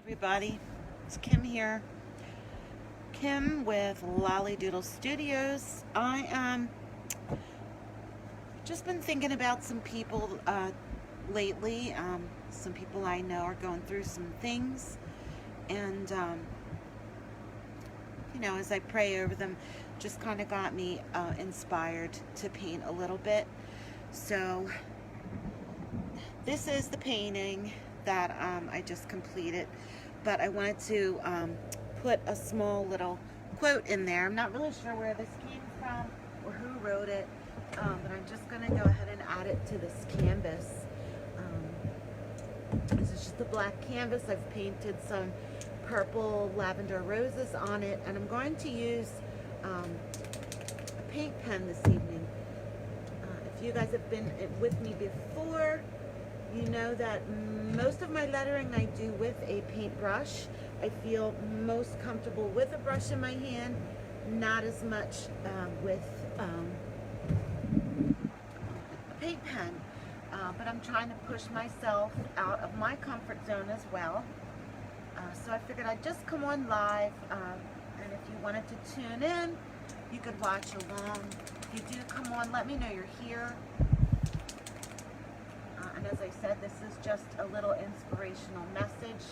Everybody, it's Kim here. Kim with Lolly Doodle Studios. I just been thinking about some people lately. Some people I know are going through some things, and as I pray over them, just kind of got me inspired to paint a little bit. So this is the painting that I just completed, but I wanted to put a small little quote in there. I'm not really sure where this came from or who wrote it, but I'm just going to go ahead and add it to this canvas. This is just a black canvas. I've painted some purple lavender roses on it, and I'm going to use a paint pen this evening. If you guys have been with me before, you know that most of my lettering I do with a paintbrush. I feel most comfortable with a brush in my hand, not as much with a paint pen. But I'm trying to push myself out of my comfort zone as well. So I figured I'd just come on live, and if you wanted to tune in, you could watch along. If you do come on, let me know you're here. And as I said, this is just a little inspirational message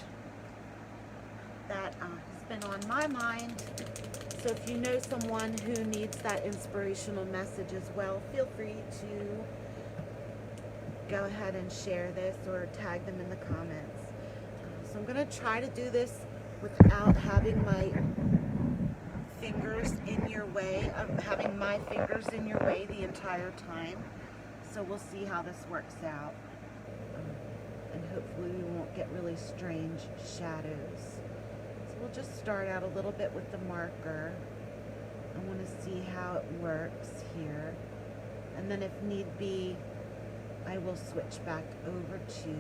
that has been on my mind. So if you know someone who needs that inspirational message as well, feel free to go ahead and share this or tag them in the comments. So I'm going to try to do this without having my fingers in your way, having my fingers in your way the entire time. So we'll see how this works out. And hopefully we won't get really strange shadows. So we'll just start out a little bit with the marker. I want to see how it works here. And then if need be, I will switch back over to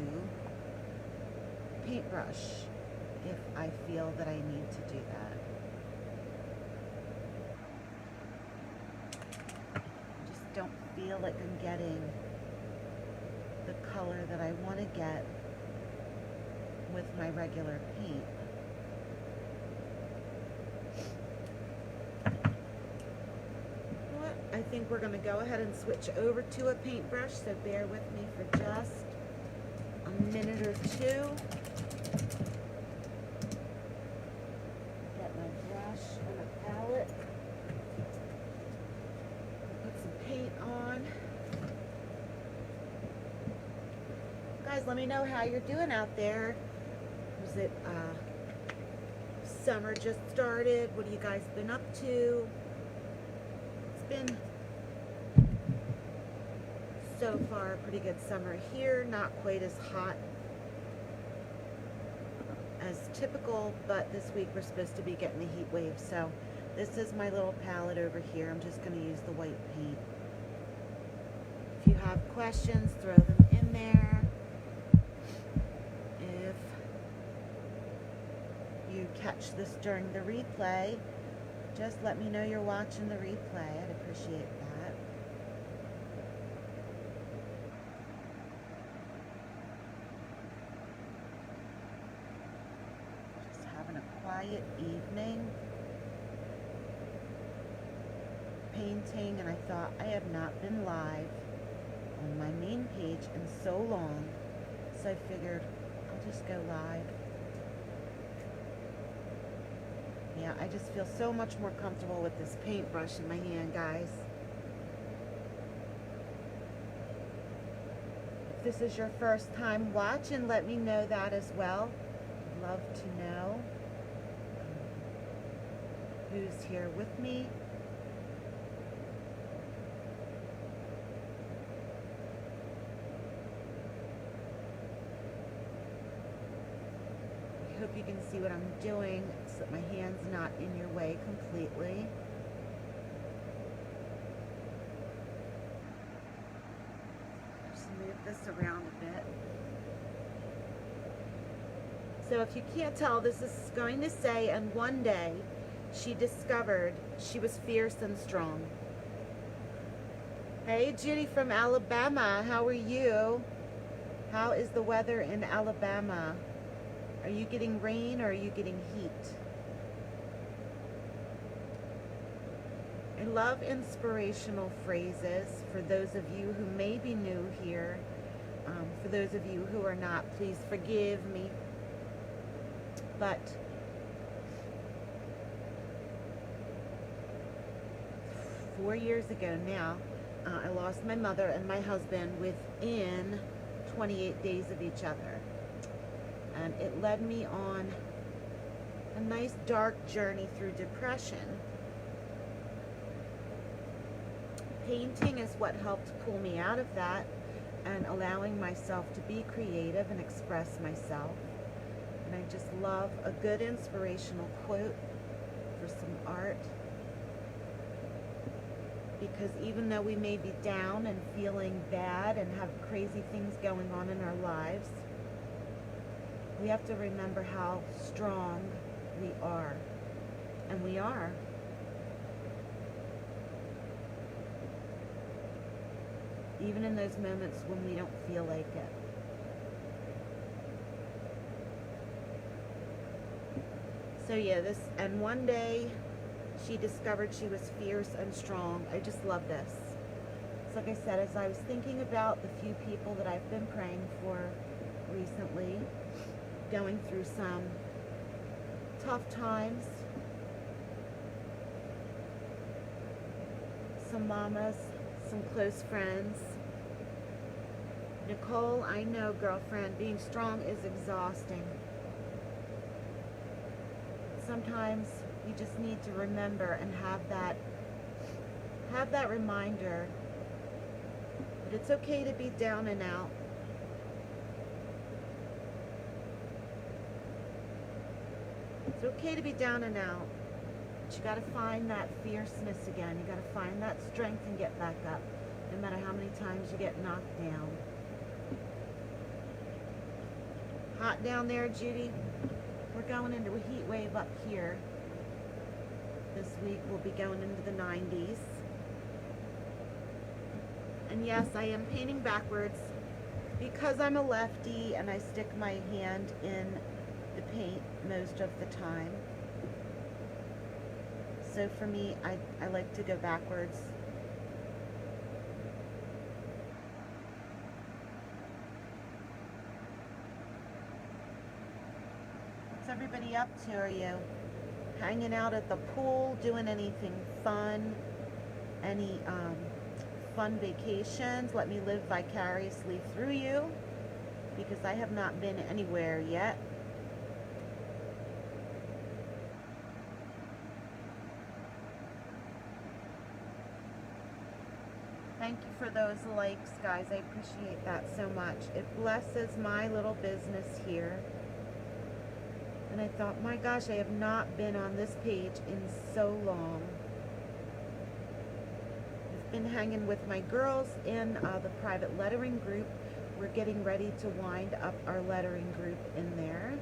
paintbrush if I feel that I need to do that. I just don't feel like I'm getting the color that I want to get with my regular paint. I think we're going to go ahead and switch over to a paintbrush, so bear with me for just a minute or two. Get my brush and a palette. Put some paint on. Guys, let me know how you're doing out there. Was it summer just started? What have you guys been up to? It's been so far a pretty good summer here, not quite as hot as typical, but this week we're supposed to be getting a heat wave. So this is my little palette over here. I'm just going to use the white paint. If you have questions, throw them in there. If you catch this during the replay, just let me know you're watching the replay. I'd appreciate that. Just having a quiet evening, painting, and I thought I have not been live on my main page in so long, so I figured I'll just go live. Yeah, I just feel so much more comfortable with this paintbrush in my hand, guys. If this is your first time watching, let me know that as well. I'd love to know who's here with me. I hope you can see what I'm doing so that my hand's not in your way completely. Just move this around a bit. So if you can't tell, this is going to say, and one day she discovered she was fierce and strong. Hey, Judy from Alabama, how are you? How is the weather in Alabama? Are you getting rain or are you getting heat? I love inspirational phrases for those of you who may be new here. For those of you who are not, please forgive me. But four years ago now, I lost my mother and my husband within 28 days of each other. And it led me on a nice dark journey through depression. Painting is what helped pull me out of that and allowing myself to be creative and express myself. And I just love a good inspirational quote for some art. Because even though we may be down and feeling bad and have crazy things going on in our lives, we have to remember how strong we are. And we are. Even in those moments when we don't feel like it. So yeah, and one day she discovered she was fierce and strong. I just love this. So like I said, as I was thinking about the few people that I've been praying for recently, going through some tough times, some mamas, some close friends. Nicole, I know, girlfriend, being strong is exhausting. Sometimes you just need to remember and have that reminder that it's okay to be down and out. It's okay to be down and out. But you got to find that fierceness again. You got to find that strength and get back up, no matter how many times you get knocked down. Hot down there, Judy? We're going into a heat wave up here. This week we'll be going into the 90s. And yes, I am painting backwards because I'm a lefty and I stick my hand in the paint most of the time. So for me, I like to go backwards. What's everybody up to? Are you hanging out at the pool, doing anything fun? Any fun vacations? Let me live vicariously through you, because I have not been anywhere yet. Thank you for those likes, guys. I appreciate that so much. It blesses my little business here. And I thought, my gosh, I have not been on this page in so long. I've been hanging with my girls in the private lettering group. We're getting ready to wind up our lettering group in there.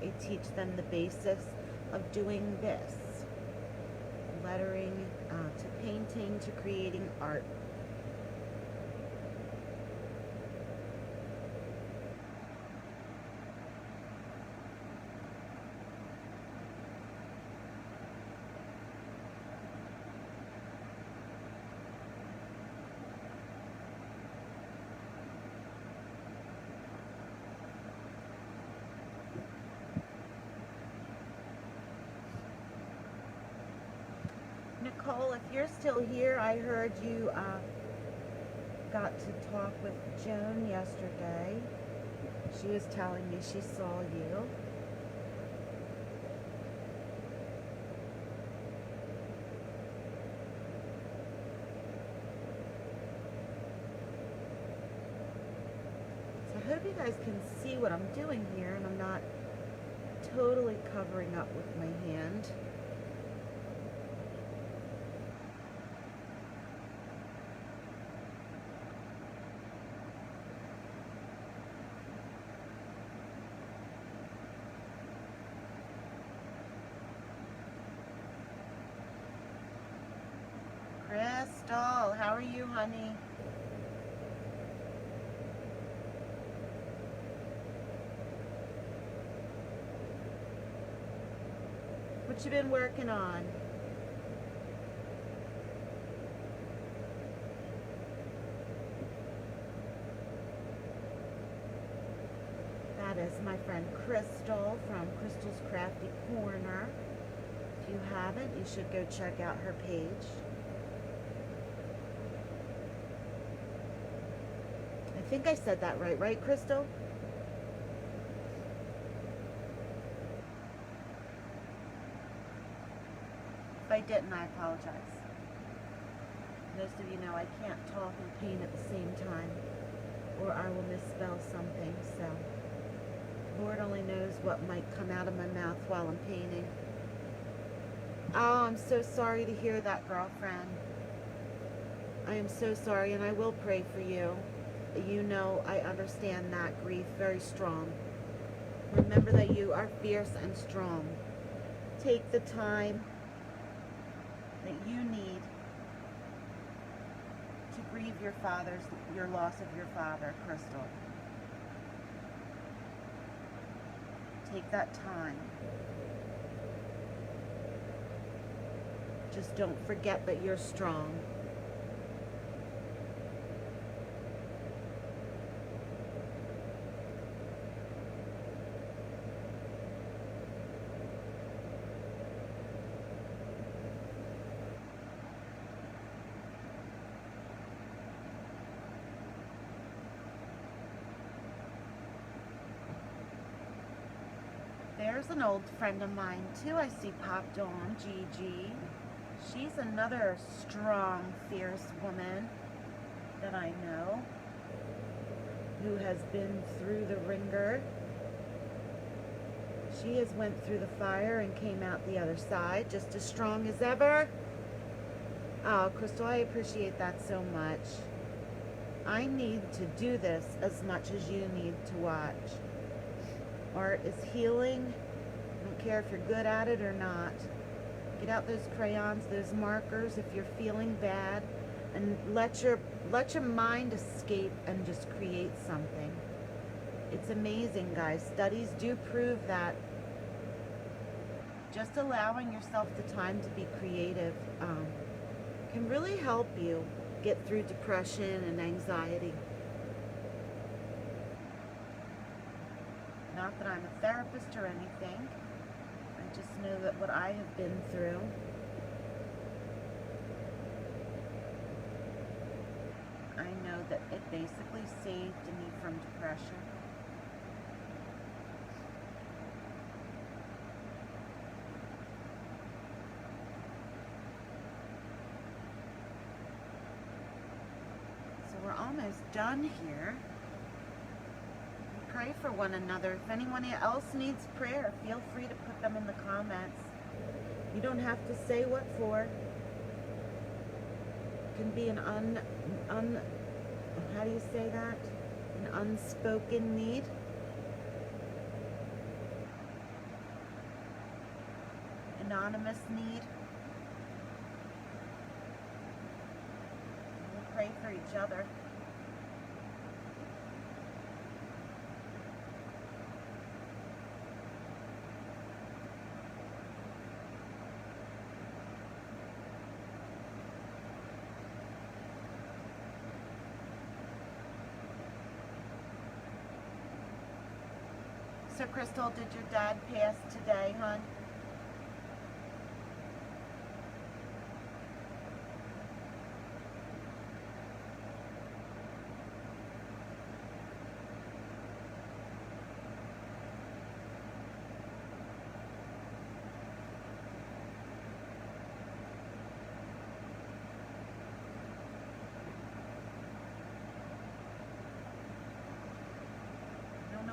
I teach them the basis of doing this. Lettering, to painting, to creating art. Nicole, if you're still here, I heard you got to talk with Joan yesterday. She was telling me she saw you. So I hope you guys can see what I'm doing here, and I'm not totally covering up with my hand. Chris, How are you, honey? What you been working on? That is my friend Crystal from Crystal's Crafty Corner. If you haven't, you should go check out her page. I think I said that right, Crystal? If I didn't, I apologize. Most of you know I can't talk and paint at the same time, or I will misspell something, so Lord only knows what might come out of my mouth while I'm painting. Oh, I'm so sorry to hear that, girlfriend. I am so sorry, and I will pray for you. You know I understand that grief very strong. Remember that you are fierce and strong. Take the time that you need to grieve your loss of your father, Crystal. Take that time. Just don't forget that you're strong. There's an old friend of mine too I see popped on, Gigi. She's another strong, fierce woman that I know who has been through the ringer. She has went through the fire and came out the other side just as strong as ever. Oh, Crystal, I appreciate that so much. I need to do this as much as you need to watch. Art is healing. I don't care if you're good at it or not. Get out those crayons, those markers if you're feeling bad, and let your mind escape and just create something. It's amazing, guys. Studies do prove that just allowing yourself the time to be creative can really help you get through depression and anxiety. Not that I'm a therapist or anything. I just know that what I have been through I know that it basically saved me from depression. So we're almost done here. Pray for one another. If anyone else needs prayer, feel free to put them in the comments. You don't have to say what for. It can be an how do you say that? An unspoken need. Anonymous need. We'll pray for each other. So, Crystal, did your dad pass today, hon?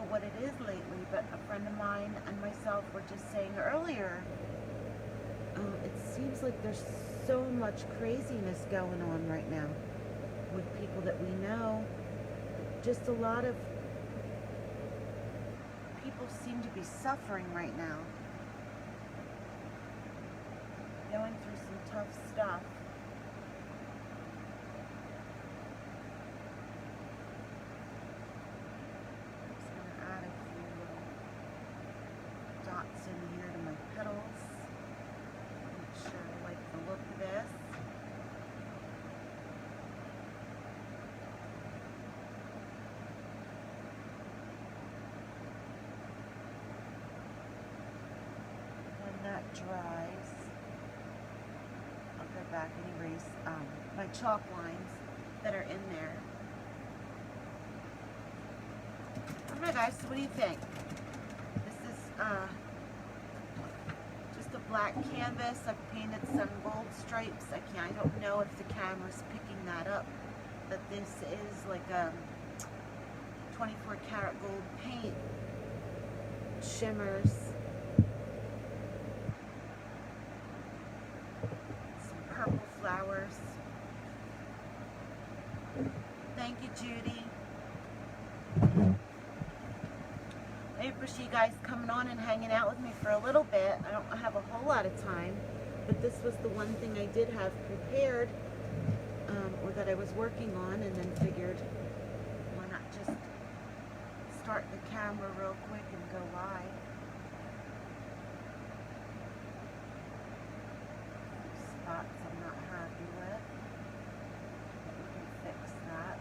What it is lately, but a friend of mine and myself were just saying earlier, it seems like there's so much craziness going on right now with people that we know. Just a lot of people seem to be suffering right now, going through some tough stuff. dries, I'll go back and erase my chalk lines that are in there. Alright guys, so what do you think? This is just a black canvas. I've painted some gold stripes. I don't know if the camera's picking that up, but this is like a 24 karat gold paint. Shimmers. Some purple flowers. Thank you, Judy. I appreciate you guys coming on and hanging out with me for a little bit. I don't have a whole lot of time, but this was the one thing I did have prepared, or that I was working on, and then figured, why not just start the camera real quick and go live. Spots I'm not happy with, but we can fix that.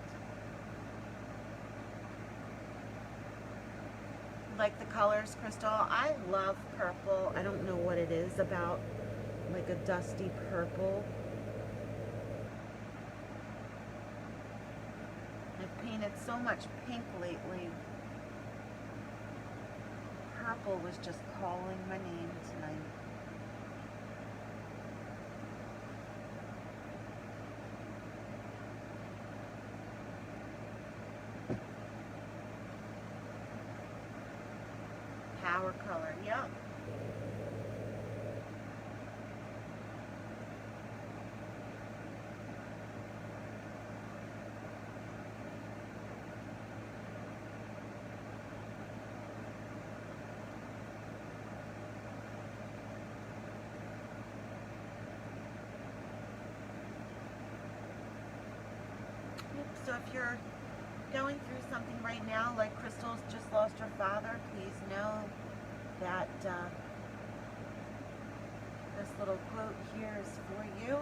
Like the colors, Crystal? I love purple. I don't know what it is about like a dusty purple. I've painted so much pink lately. Purple was just calling my name tonight. Power color, yep. So if you're going through something right now, like Crystal's just lost her father, please know that this little quote here is for you.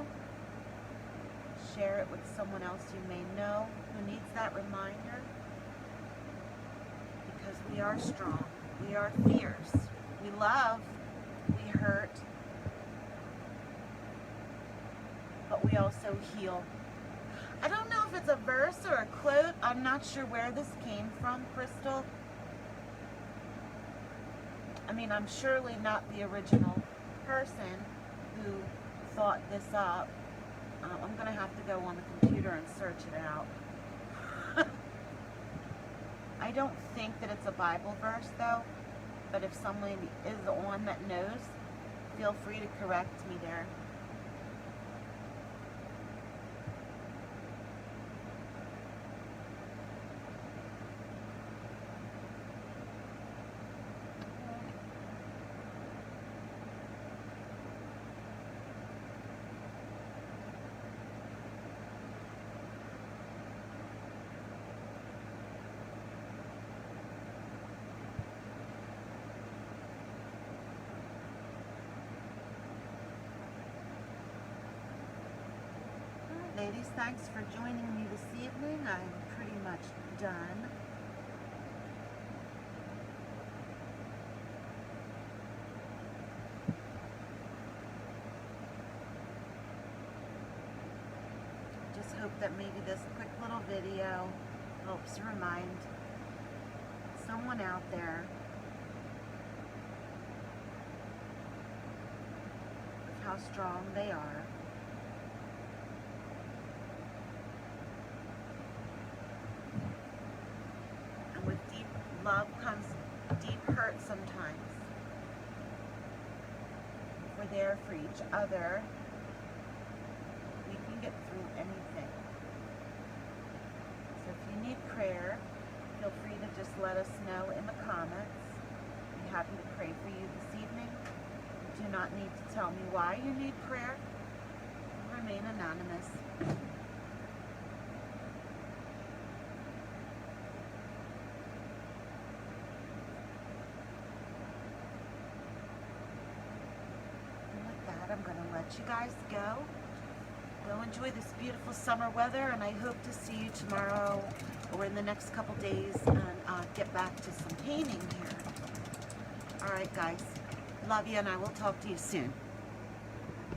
Share it with someone else you may know who needs that reminder, because we are strong, we are fierce, we love, we hurt, but we also heal. I don't know if it's a verse or a quote. I'm not sure where this came from, Crystal. I mean, I'm surely not the original person who thought this up. I'm going to have to go on the computer and search it out. I don't think that it's a Bible verse, though. But if someone is on that knows, feel free to correct me there. Ladies, thanks for joining me this evening. I'm pretty much done. Just hope that maybe this quick little video helps remind someone out there of how strong they are. Love comes deep hurt sometimes. If we're there for each other, we can get through anything. So if you need prayer, feel free to just let us know in the comments. I'd be happy to pray for you this evening. You do not need to tell me why you need prayer. Remain anonymous. I'm going to let you guys go. Go enjoy this beautiful summer weather, and I hope to see you tomorrow or in the next couple days and get back to some painting here. Alright guys, Love you, and I will talk to you soon.